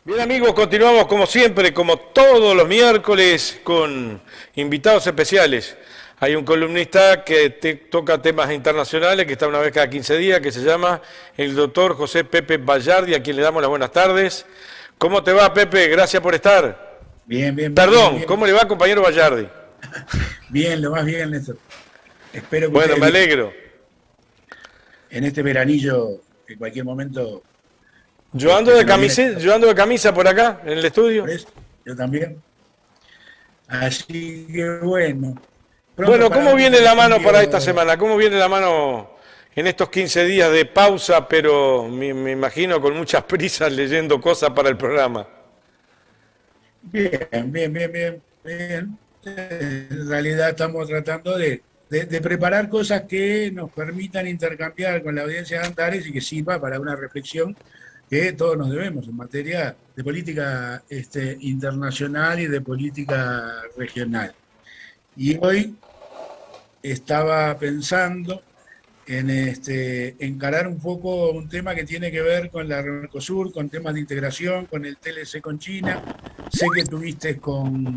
Bien amigos, continuamos como siempre, como todos los miércoles, con invitados especiales. Hay un columnista que toca temas internacionales, que está una vez cada 15 días, que se llama el doctor José Pepe Bayardi, a quien le damos las buenas tardes. ¿Cómo te va, Pepe? Gracias por estar. Bien, bien, bien, Perdón, bien. ¿cómo le va, compañero Bayardi? Bien, lo más bien, Néstor. Espero que Bueno, ustedes me bien. alegro. En este veranillo, en cualquier momento, Yo ando de camisa por acá, en el por estudio. eso, yo también. Así que bueno, pronto Bueno, para ¿cómo un viene la mano para esta intercambio. semana? ¿Cómo viene la mano en estos 15 días de pausa, pero me imagino con muchas prisas leyendo cosas para el programa? Bien, bien, bien, bien, bien. En realidad estamos tratando de preparar cosas que nos permitan intercambiar con la audiencia de Antares y que sirva para una reflexión que todos nos debemos en materia de política internacional y de política regional. Y hoy estaba pensando en encarar un poco un tema que tiene que ver con la Mercosur, con temas de integración, con el TLC con China. Sé que tuviste con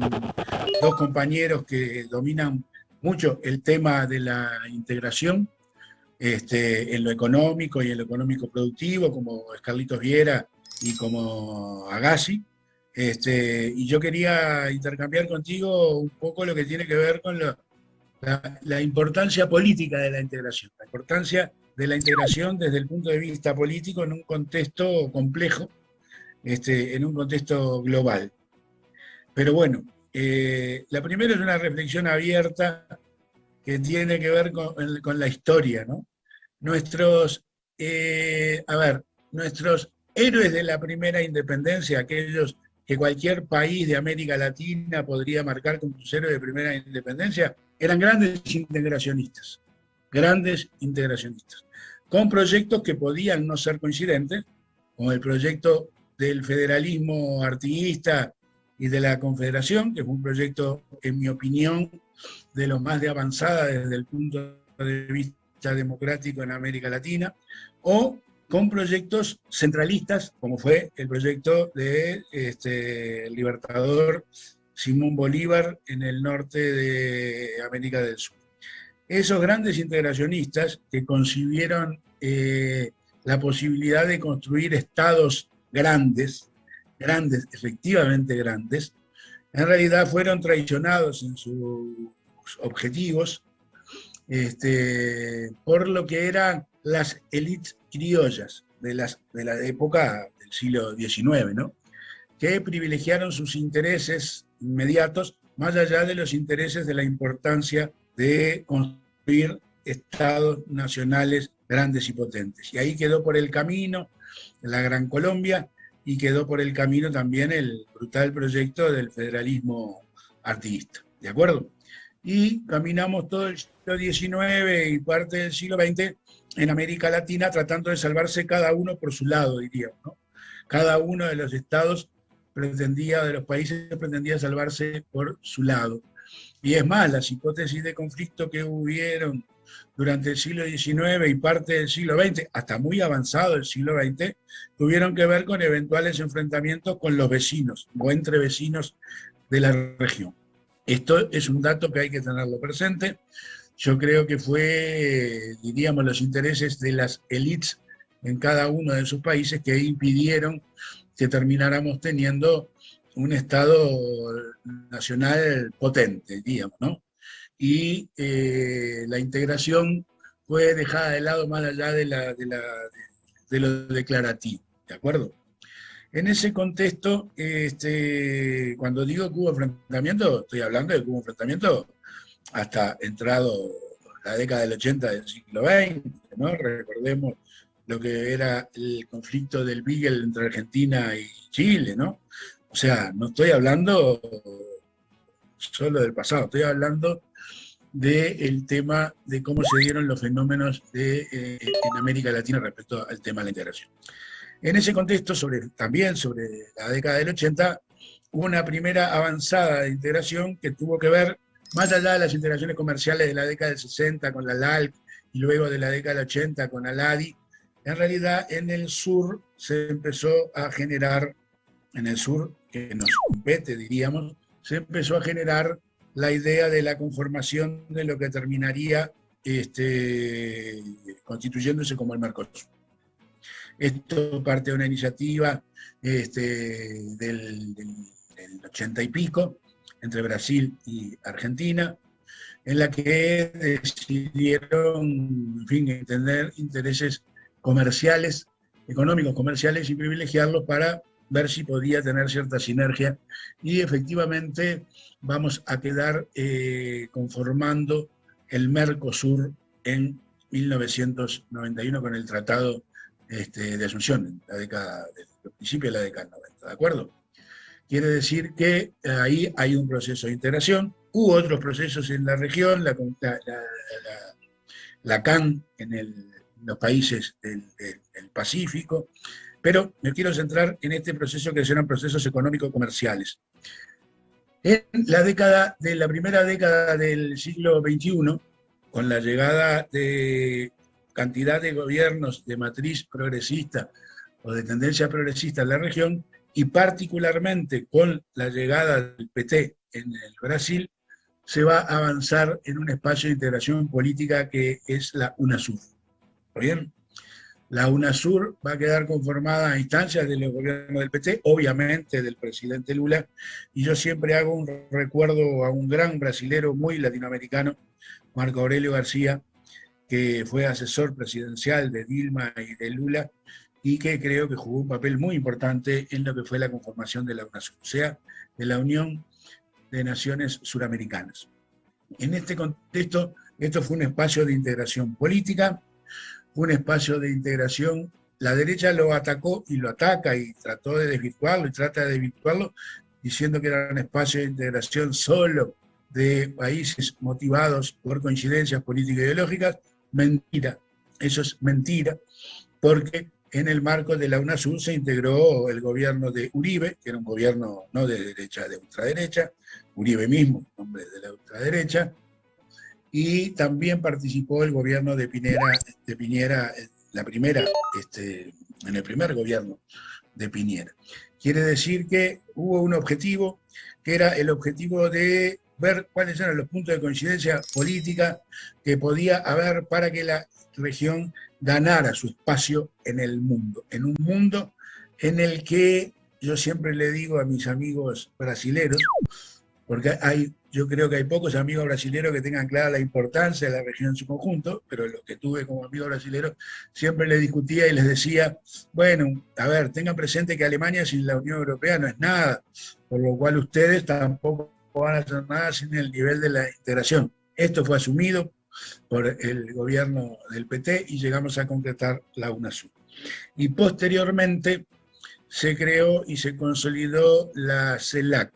dos compañeros que dominan mucho el tema de la integración en lo económico y en lo económico productivo, como Carlitos Viera y como Agassi. Y yo quería intercambiar contigo un poco lo que tiene que ver con la importancia política de la integración, la importancia de la integración desde el punto de vista político en un contexto complejo, en un contexto global. Pero bueno, la primera es una reflexión abierta que tiene que ver con la historia, ¿no? Nuestros, nuestros héroes de la primera independencia, aquellos que cualquier país de América Latina podría marcar como sus héroes de primera independencia, eran grandes integracionistas, con proyectos que podían no ser coincidentes, como el proyecto del federalismo artiguista y de la confederación, que fue un proyecto, en mi opinión, de los más de avanzada desde el punto de vista democrático en América Latina, o con proyectos centralistas, como fue el proyecto de Libertador Simón Bolívar en el norte de América del Sur. Esos grandes integracionistas que concibieron la posibilidad de construir estados grandes, grandes, efectivamente grandes, en realidad fueron traicionados en sus objetivos por lo que eran las élites criollas de la época del siglo XIX, ¿no? Que privilegiaron sus intereses inmediatos más allá de los intereses de la importancia de construir estados nacionales grandes y potentes. Y ahí quedó por el camino la Gran Colombia y quedó por el camino también el brutal proyecto del federalismo artiguista. ¿De acuerdo? Y caminamos todo el siglo XIX y parte del siglo XX en América Latina tratando de salvarse cada uno por su lado, diríamos, ¿no? Cada uno de los estados pretendía, de los países pretendía salvarse por su lado. Y es más, las hipótesis de conflicto que hubieron durante el siglo XIX y parte del siglo XX, hasta muy avanzado el siglo XX, tuvieron que ver con eventuales enfrentamientos con los vecinos o entre vecinos de la región. Esto es un dato que hay que tenerlo presente. Yo creo que fue, diríamos, los intereses de las élites en cada uno de sus países que impidieron que termináramos teniendo un Estado nacional potente, digamos, ¿no? Y la integración fue dejada de lado más allá de lo declarativo, ¿de acuerdo? En ese contexto, cuando digo que hubo enfrentamiento, estoy hablando de que hubo enfrentamiento hasta entrado la década del 80 del siglo XX, ¿no? Recordemos lo que era el conflicto del Beagle entre Argentina y Chile, ¿no? O sea, no estoy hablando solo del pasado, estoy hablando del tema de cómo se dieron los fenómenos en América Latina respecto al tema de la integración. En ese contexto, también sobre la década del 80, hubo una primera avanzada de integración que tuvo que ver, más allá de las integraciones comerciales de la década del 60 con la LALC y luego de la década del 80 con Aladi, en realidad en el sur se empezó a generar en el sur, que nos compete, diríamos, se empezó a generar la idea de la conformación de lo que terminaría constituyéndose como el Mercosur. Esto parte de una iniciativa del 80 y pico, entre Brasil y Argentina, en la que decidieron, en fin, entender intereses comerciales, económicos, comerciales, y privilegiarlos para ver si podía tener cierta sinergia. Y efectivamente vamos a quedar conformando el Mercosur en 1991 con el Tratado de Asunción, en la década, del principio de la década del 90, ¿de acuerdo? Quiere decir que ahí hay un proceso de integración. Hubo otros procesos en la región, la CAN en los países del Pacífico, pero me quiero centrar en este proceso que serán procesos económico-comerciales. En la primera década del siglo XXI, con la llegada de cantidad de gobiernos de matriz progresista o de tendencia progresista en la región, y particularmente con la llegada del PT en el Brasil, se va a avanzar en un espacio de integración política que es la UNASUR. ¿Bien? La UNASUR va a quedar conformada a instancias de los gobiernos del PT, obviamente del presidente Lula, y yo siempre hago un recuerdo a un gran brasilero muy latinoamericano, Marco Aurelio García, que fue asesor presidencial de Dilma y de Lula, y que creo que jugó un papel muy importante en lo que fue la conformación de la UNASUR, o sea, de la Unión de Naciones Suramericanas. En este contexto, esto fue un espacio de integración política, un espacio de integración. La derecha lo atacó y lo ataca y trató de desvirtuarlo y trata de desvirtuarlo, diciendo que era un espacio de integración solo de países motivados por coincidencias políticas e ideológicas. Mentira, eso es mentira, porque en el marco de la UNASUR se integró el gobierno de Uribe, que era un gobierno no de derecha, de ultraderecha, Uribe mismo, hombre de la ultraderecha, y también participó el gobierno de Piñera en el primer gobierno de Piñera. Quiere decir que hubo un objetivo, que era el objetivo de ver cuáles eran los puntos de coincidencia política que podía haber para que la región ganara su espacio en el mundo, en un mundo en el que yo siempre le digo a mis amigos brasileros, porque yo creo que hay pocos amigos brasileros que tengan clara la importancia de la región en su conjunto, pero los que tuve como amigos brasileros siempre les discutía y les decía, bueno, a ver, tengan presente que Alemania sin la Unión Europea no es nada, por lo cual ustedes tampoco van a hacer nada sin el nivel de la integración. Esto fue asumido por el gobierno del PT y llegamos a concretar la UNASUR. Y posteriormente se creó y se consolidó la CELAC,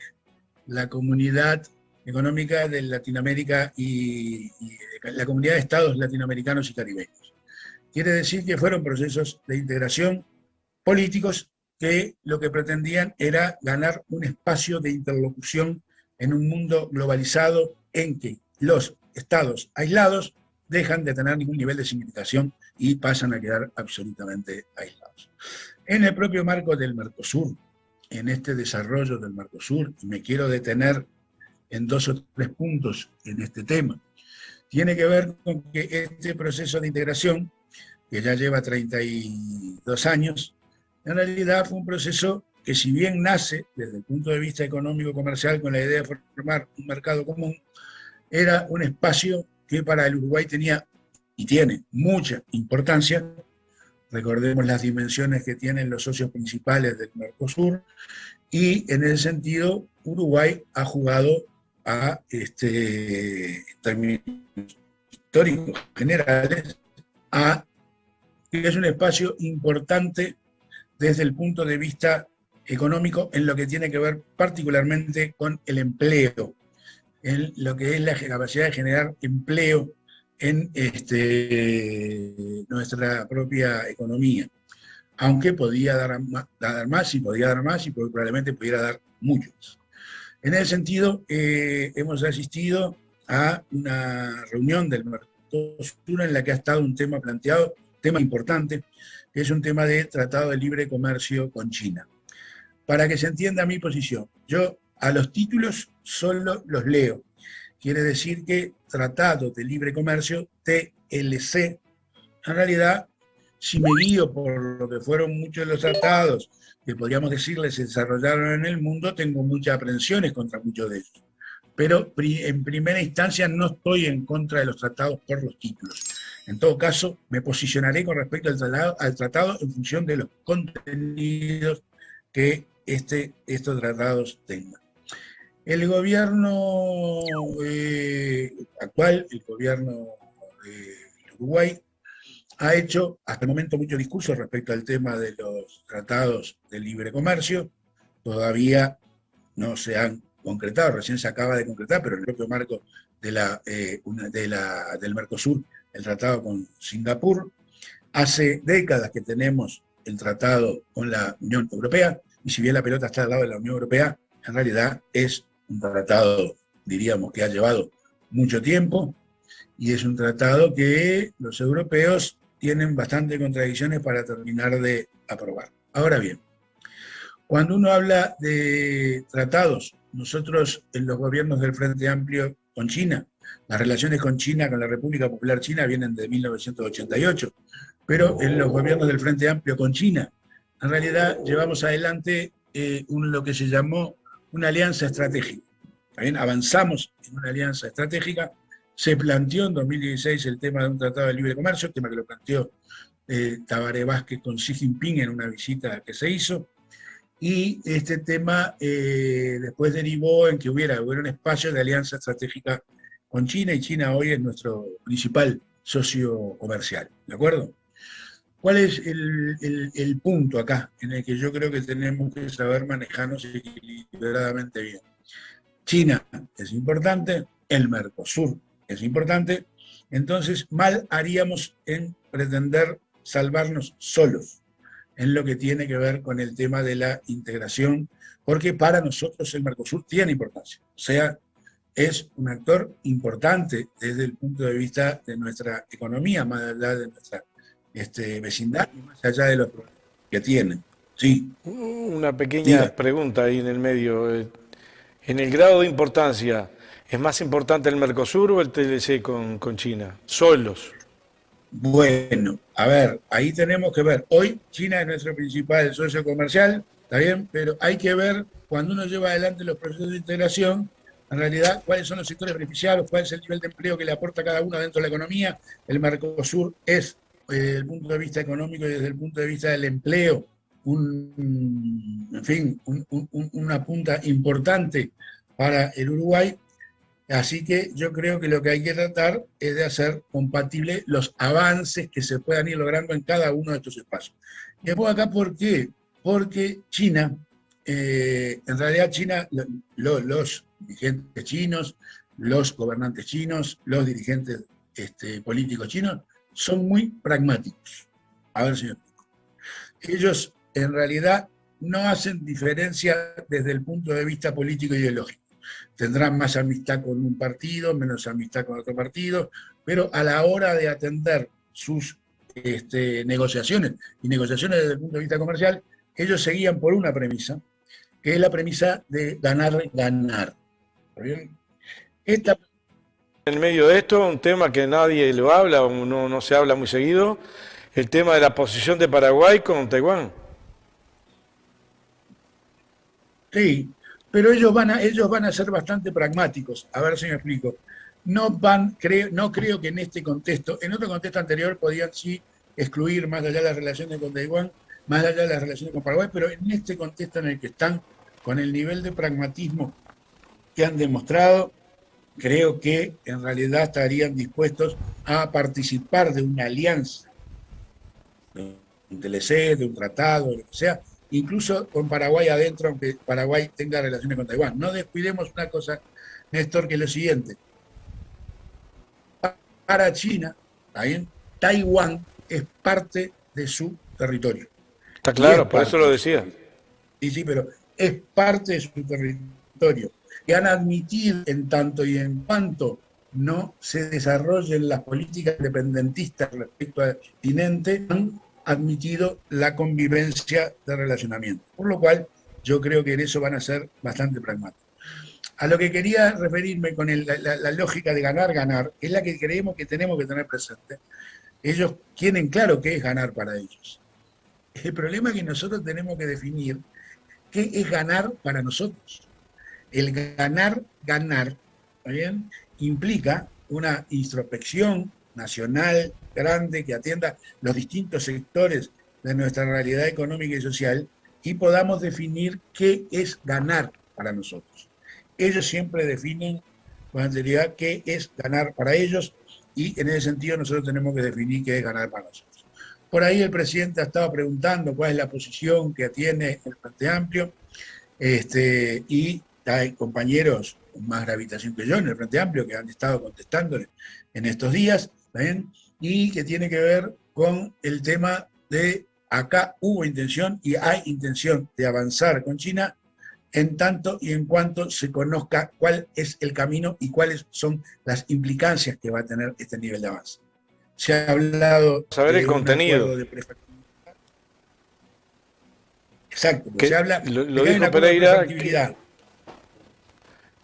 la Comunidad Económica de Latinoamérica y la Comunidad de Estados Latinoamericanos y Caribeños. Quiere decir que fueron procesos de integración políticos que lo que pretendían era ganar un espacio de interlocución en un mundo globalizado en que los estados aislados dejan de tener ningún nivel de significación y pasan a quedar absolutamente aislados. En el propio marco del Mercosur, en este desarrollo del Mercosur, y me quiero detener en 2 o 3 puntos en este tema, tiene que ver con que este proceso de integración, que ya lleva 32 años, en realidad fue un proceso que, si bien nace desde el punto de vista económico-comercial con la idea de formar un mercado común, era un espacio que para el Uruguay tenía y tiene mucha importancia. Recordemos las dimensiones que tienen los socios principales del Mercosur, y en ese sentido Uruguay ha jugado en términos históricos generales, que es un espacio importante desde el punto de vista económico en lo que tiene que ver particularmente con el empleo, en lo que es la capacidad de generar empleo en nuestra propia economía, aunque podía dar más y probablemente pudiera dar muchos. En ese sentido, hemos asistido a una reunión del Mercosur en la que ha estado un tema planteado, tema importante, que es un tema de tratado de libre comercio con China. para que se entienda mi posición. Yo a los títulos solo los leo. Quiere decir que Tratado de Libre Comercio, TLC, en realidad, si me guío por lo que fueron muchos de los tratados que podríamos decirles se desarrollaron en el mundo, tengo muchas aprensiones contra muchos de ellos. Pero en primera instancia no estoy en contra de los tratados por los títulos. En todo caso, me posicionaré con respecto al tratado en función de los contenidos que estos tratados tengan. El gobierno actual, el gobierno de Uruguay, ha hecho hasta el momento mucho discurso respecto al tema de los tratados de libre comercio. Todavía no se han concretado, recién se acaba de concretar, pero en el propio marco del Mercosur, el tratado con Singapur. Hace décadas que tenemos el tratado con la Unión Europea, y si bien la pelota está al lado de la Unión Europea, en realidad es un tratado, diríamos, que ha llevado mucho tiempo, y es un tratado que los europeos tienen bastantes contradicciones para terminar de aprobar. Ahora bien, cuando uno habla de tratados, nosotros en los gobiernos del Frente Amplio con China, las relaciones con China, con la República Popular China, vienen de 1988, pero en los gobiernos del Frente Amplio con China, en realidad llevamos adelante lo que se llamó una alianza estratégica. ¿También? Avanzamos en una alianza estratégica. Se planteó en 2016 el tema de un tratado de libre comercio, el tema que lo planteó Tabaré Vázquez con Xi Jinping en una visita que se hizo, y este tema después derivó en que hubiera un espacio de alianza estratégica con China, y China hoy es nuestro principal socio comercial, ¿de acuerdo? ¿Cuál es el punto acá en el que yo creo que tenemos que saber manejarnos equilibradamente bien? China es importante, el Mercosur es importante, entonces mal haríamos en pretender salvarnos solos en lo que tiene que ver con el tema de la integración, porque para nosotros el Mercosur tiene importancia, o sea, es un actor importante desde el punto de vista de nuestra economía, más allá de nuestra vecindad y más allá de los problemas que tiene. Sí. Una pequeña Diga. pregunta ahí en el medio. En el grado de importancia, ¿es más importante el Mercosur o el TLC con China? Solos. Bueno, a ver, ahí tenemos que ver. Hoy China es nuestro principal socio comercial, ¿está bien? Pero hay que ver, cuando uno lleva adelante los procesos de integración, en realidad, cuáles son los sectores beneficiados, cuál es el nivel de empleo que le aporta cada uno dentro de la economía. El Mercosur es, desde el punto de vista económico y desde el punto de vista del empleo, una punta importante para el Uruguay. Así que yo creo que lo que hay que tratar es de hacer compatibles los avances que se puedan ir logrando en cada uno de estos espacios. Y después acá, ¿por qué? Porque China, en realidad China, los dirigentes chinos, los gobernantes chinos, los dirigentes políticos chinos, son muy pragmáticos. A ver si me explico. Ellos en realidad no hacen diferencia desde el punto de vista político e ideológico. Tendrán más amistad con un partido, menos amistad con otro partido, pero a la hora de atender sus negociaciones, y negociaciones desde el punto de vista comercial, ellos seguían por una premisa, que es la premisa de ganar, ganar. ¿Está bien? En medio de esto, un tema que nadie lo habla o no se habla muy seguido, el tema de la posición de Paraguay con Taiwán. Sí, pero ellos van a ser bastante pragmáticos. A ver si me explico. No creo que en este contexto, en otro contexto anterior podían sí excluir más allá de las relaciones con Taiwán, más allá de las relaciones con Paraguay, pero en este contexto en el que están, con el nivel de pragmatismo que han demostrado, creo que en realidad estarían dispuestos a participar de una alianza, de un TLC, de un tratado, lo que sea, incluso con Paraguay adentro, aunque Paraguay tenga relaciones con Taiwán. No descuidemos una cosa, Néstor, que es lo siguiente. Para China, ¿bien? Taiwán es parte de su territorio. Está claro, por eso lo decía. Sí, pero es parte de su territorio. Que han admitido, en tanto y en cuanto no se desarrollen las políticas independentistas respecto al continente, han admitido la convivencia de relacionamiento. Por lo cual, yo creo que en eso van a ser bastante pragmáticos. A lo que quería referirme con la lógica de ganar, ganar, es la que creemos que tenemos que tener presente. Ellos tienen claro qué es ganar para ellos. El problema es que nosotros tenemos que definir qué es ganar para nosotros. El ganar, ganar, ¿está bien? Implica una introspección nacional grande que atienda los distintos sectores de nuestra realidad económica y social y podamos definir qué es ganar para nosotros. Ellos siempre definen con anterioridad qué es ganar para ellos y en ese sentido nosotros tenemos que definir qué es ganar para nosotros. Por ahí el presidente ha estado preguntando cuál es la posición que tiene el Frente Amplio y hay compañeros con más gravitación que yo en el Frente Amplio que han estado contestándole en estos días, ¿ven? Y que tiene que ver con el tema de acá hubo intención y hay intención de avanzar con China en tanto y en cuanto se conozca cuál es el camino y cuáles son las implicancias que va a tener este nivel de avance. Se ha hablado saber el de un contenido. acuerdo de prefactibilidad. Exacto, porque se habla lo dijo Pereira.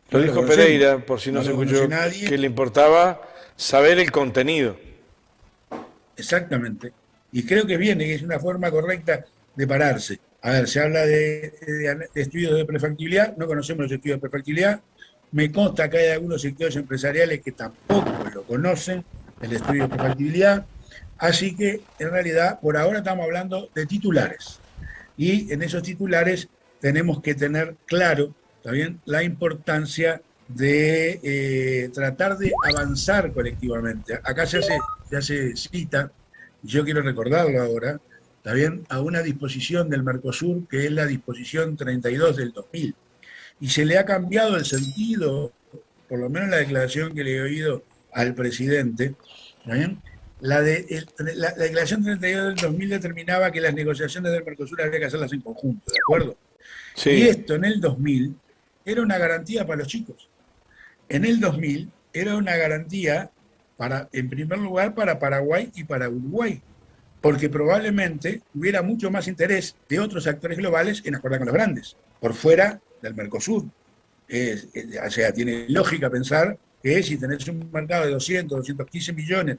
Lo dijo Pereira, por si no se escuchó, que le importaba saber el contenido. Exactamente. Y creo que viene, que es una forma correcta de pararse. A ver, se habla de estudios de prefactibilidad, no conocemos los estudios de prefactibilidad. Me consta que hay algunos sectores empresariales que tampoco lo conocen, el estudio de prefactibilidad. Así que, en realidad, por ahora estamos hablando de titulares. Y en esos titulares tenemos que tener claro, ¿está bien?, la importancia de tratar de avanzar colectivamente. Acá se hace cita, y yo quiero recordarlo ahora, ¿está bien?, a una disposición del Mercosur, que es la disposición 32 del 2000. Y se le ha cambiado el sentido, por lo menos la declaración que le he oído al presidente, ¿está bien? La declaración 32 del 2000 determinaba que las negociaciones del Mercosur había que hacerlas en conjunto, ¿de acuerdo? Sí. Y esto en el 2000 era una garantía para los chicos. En el 2000 era una garantía, en primer lugar, para Paraguay y para Uruguay, porque probablemente hubiera mucho más interés de otros actores globales en acordar con los grandes, por fuera del Mercosur. O sea, tiene lógica pensar que si tenés un mercado de 200, 215 millones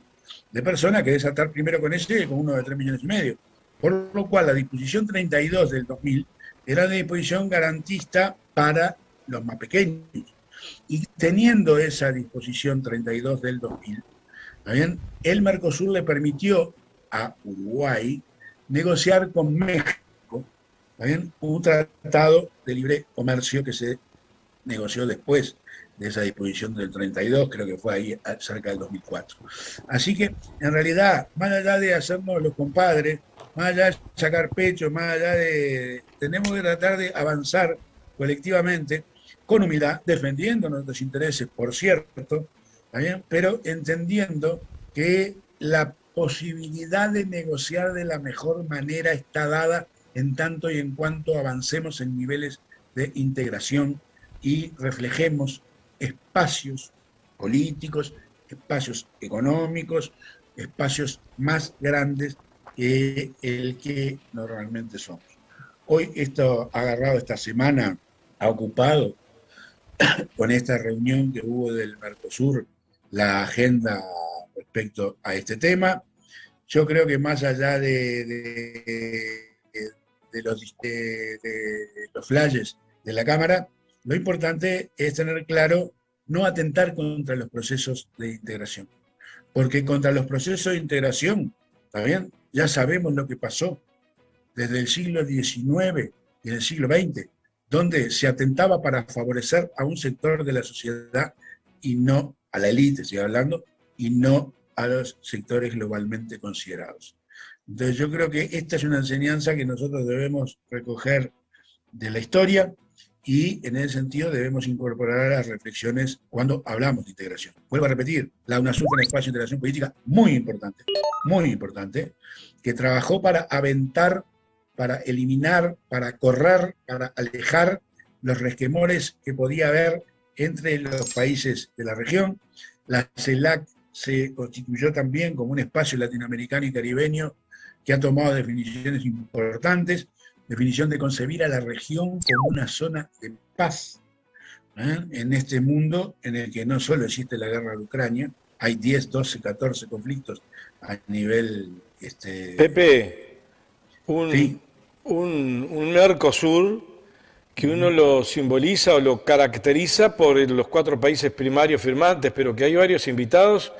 de personas, querés atar primero con ese que con uno de 3,5 millones. Por lo cual, la disposición 32 del 2000 era una disposición garantista para los más pequeños. Y teniendo esa disposición 32 del 2000, ¿bien?, el Mercosur le permitió a Uruguay negociar con México, ¿bien?, un tratado de libre comercio que se negoció después de esa disposición del 32, creo que fue ahí cerca del 2004. Así que, en realidad, más allá de hacernos los compadres, más allá de sacar pecho, más allá de... tenemos que tratar de avanzar colectivamente, con humildad, defendiendo nuestros intereses, por cierto, ¿bien?, pero entendiendo que la posibilidad de negociar de la mejor manera está dada en tanto y en cuanto avancemos en niveles de integración y reflejemos espacios políticos, espacios económicos, espacios más grandes que el que normalmente somos. Hoy esto ha agarrado esta semana, ha ocupado con esta reunión que hubo del Mercosur la agenda respecto a este tema. Yo creo que más allá de los flashes de la Cámara, lo importante es tener claro no atentar contra los procesos de integración, porque contra los procesos de integración, ¿está bien?, ya sabemos lo que pasó desde el siglo XIX y en el siglo XX, donde se atentaba para favorecer a un sector de la sociedad y no a la élite, estoy hablando, y no a los sectores globalmente considerados. Entonces yo creo que esta es una enseñanza que nosotros debemos recoger de la historia y en ese sentido debemos incorporar a las reflexiones cuando hablamos de integración. Vuelvo a repetir, la UNASUR fue un espacio de integración política muy importante, que trabajó para aventar, para eliminar, para correr, para alejar los resquemores que podía haber entre los países de la región. La CELAC se constituyó también como un espacio latinoamericano y caribeño que ha tomado definiciones importantes definición de concebir a la región como una zona de paz, en este mundo en el que no solo existe la guerra de Ucrania, hay 10, 12, 14 conflictos a nivel... Pepe, sí, un Mercosur que uno lo simboliza o lo caracteriza por los 4 países primarios firmantes, pero que hay varios invitados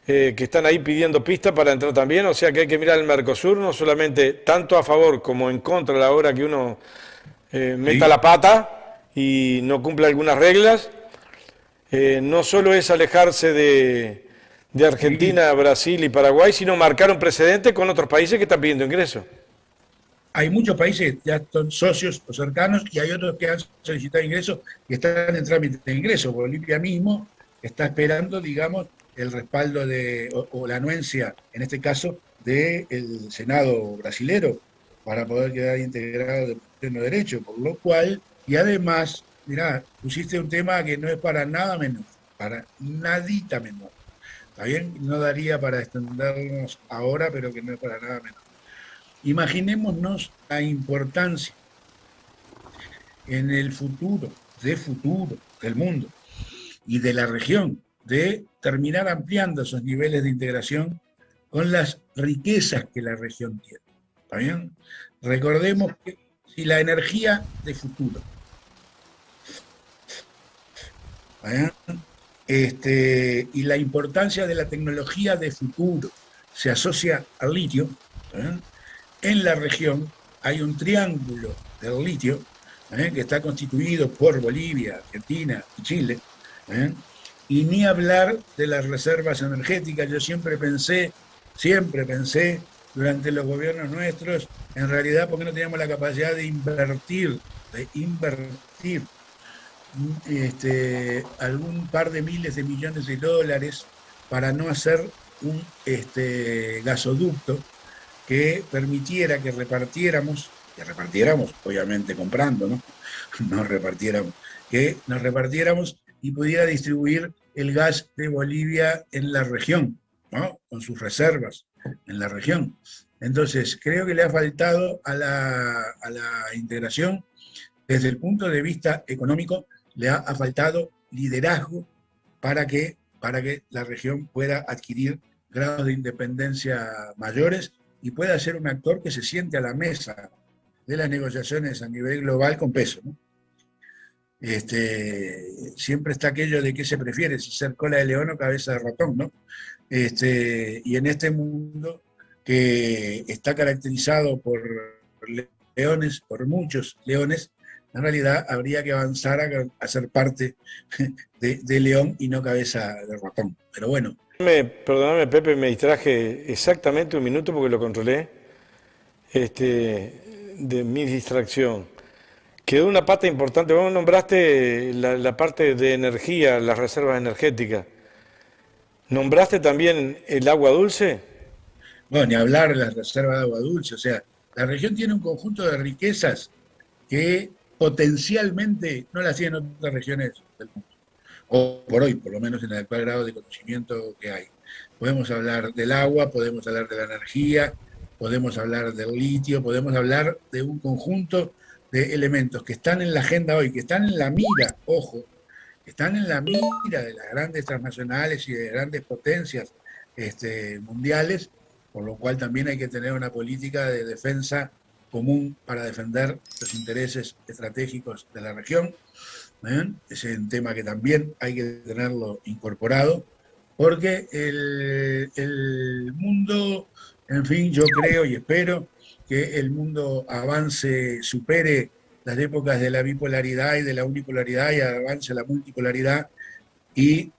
que están ahí pidiendo pista para entrar también, o sea que hay que mirar el Mercosur no solamente tanto a favor como en contra a la hora que uno meta sí, la pata y no cumpla algunas reglas. No solo es alejarse de sí. Argentina, Brasil y Paraguay, sino marcar un precedente con otros países que están pidiendo ingreso. Hay muchos países que ya son socios o cercanos y hay otros que han solicitado ingresos y están en trámite de ingreso. Bolivia mismo está esperando, digamos, el respaldo o la anuencia, en este caso, del Senado brasilero para poder quedar integrado de pleno derecho, por lo cual, y además, mirá, pusiste un tema que no es para nada menor, para nadita menor. ¿Está bien? No daría para extendernos ahora, pero que no es para nada menor. Imaginémonos la importancia en el futuro del mundo y de la región, de terminar ampliando esos niveles de integración con las riquezas que la región tiene. ¿Está bien? Recordemos que si la energía de futuro, ¿está bien? Y la importancia de la tecnología de futuro se asocia al litio, ¿está bien? En la región hay un triángulo del litio, que está constituido por Bolivia, Argentina y Chile, ¿eh? Y ni hablar de las reservas energéticas. Yo siempre pensé durante los gobiernos nuestros, en realidad, porque no teníamos la capacidad de invertir algún par de miles de millones de dólares para no hacer un gasoducto que permitiera que repartiéramos, obviamente comprando, ¿no? No repartiéramos, que nos repartiéramos y pudiera distribuir el gas de Bolivia en la región, ¿no? Con sus reservas en la región. Entonces, creo que le ha faltado a la integración, desde el punto de vista económico, le ha faltado liderazgo para que la región pueda adquirir grados de independencia mayores y pueda ser un actor que se siente a la mesa de las negociaciones a nivel global con peso, ¿no? Siempre está aquello de qué se prefiere, si ser cola de león o cabeza de ratón, ¿no? Y en este mundo que está caracterizado por leones, por muchos leones, en realidad habría que avanzar a ser parte de león y no cabeza de ratón. Pero bueno. Perdóname, Pepe, me distraje exactamente un minuto porque lo controlé de mi distracción. Quedó una pata importante. Vos nombraste la parte de energía, las reservas energéticas. ¿Nombraste también el agua dulce? Bueno, ni hablar de las reservas de agua dulce. O sea, la región tiene un conjunto de riquezas que potencialmente no las tienen otras regiones del mundo. O por hoy, por lo menos en el actual grado de conocimiento que hay. Podemos hablar del agua, podemos hablar de la energía, podemos hablar del litio, podemos hablar de un conjunto de elementos que están en la agenda hoy, que están en la mira, ojo, que están en la mira de las grandes transnacionales y de grandes potencias mundiales, por lo cual también hay que tener una política de defensa común para defender los intereses estratégicos de la región. Es un tema que también hay que tenerlo incorporado, porque el mundo, en fin, yo creo y espero que el mundo avance, supere las épocas de la bipolaridad y de la unipolaridad y avance a la multipolaridad, y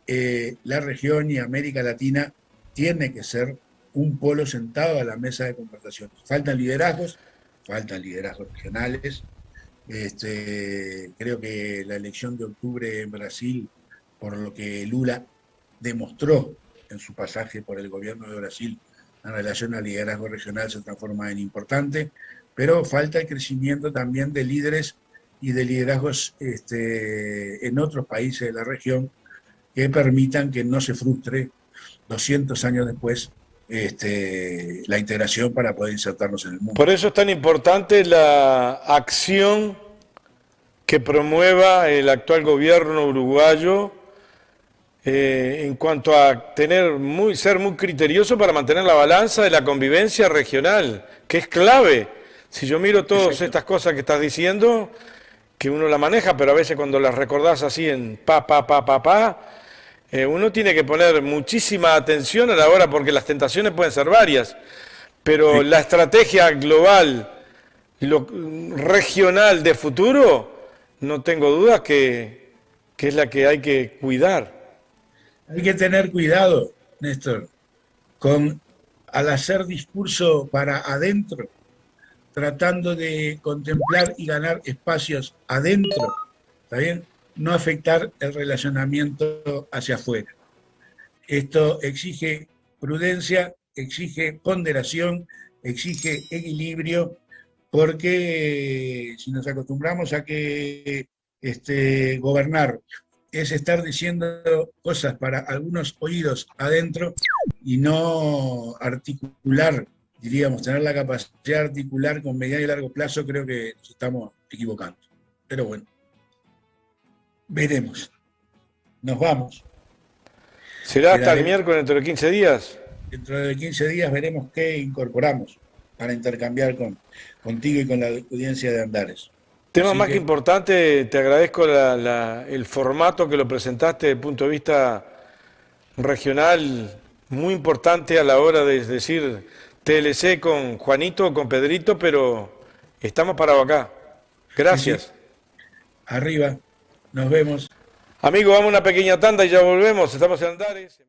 la región y América Latina tiene que ser un polo sentado a la mesa de conversaciones. Faltan liderazgos regionales. Creo que la elección de octubre en Brasil, por lo que Lula demostró en su pasaje por el gobierno de Brasil en relación al liderazgo regional, se transforma en importante, pero falta el crecimiento también de líderes y de liderazgos en otros países de la región que permitan que no se frustre 200 años después la integración para poder insertarnos en el mundo. Por eso es tan importante la acción que promueva el actual gobierno uruguayo en cuanto a ser muy criterioso para mantener la balanza de la convivencia regional, que es clave. Si yo miro todas estas cosas que estás diciendo, que uno la maneja, pero a veces cuando las recordás así en uno tiene que poner muchísima atención a la hora, porque las tentaciones pueden ser varias, pero la estrategia global, regional de futuro, no tengo dudas que es la que hay que cuidar. Hay que tener cuidado, Néstor, al hacer discurso para adentro, tratando de contemplar y ganar espacios adentro, ¿está bien? No afectar el relacionamiento hacia afuera. Esto exige prudencia, exige ponderación, exige equilibrio, porque si nos acostumbramos a que gobernar es estar diciendo cosas para algunos oídos adentro y no articular, diríamos, tener la capacidad de articular con mediano y largo plazo, creo que nos estamos equivocando. Pero bueno, veremos. Nos vamos. ¿Será hasta el miércoles dentro de 15 días? Dentro de 15 días veremos qué incorporamos para intercambiar contigo y con la audiencia de Andares. Tema más que importante, te agradezco el formato que lo presentaste desde el punto de vista regional, muy importante a la hora de decir TLC con Juanito o con Pedrito, pero estamos parados acá. Gracias. Sí, sí. Arriba, nos vemos. Amigos, vamos a una pequeña tanda y ya volvemos. Estamos en Andares.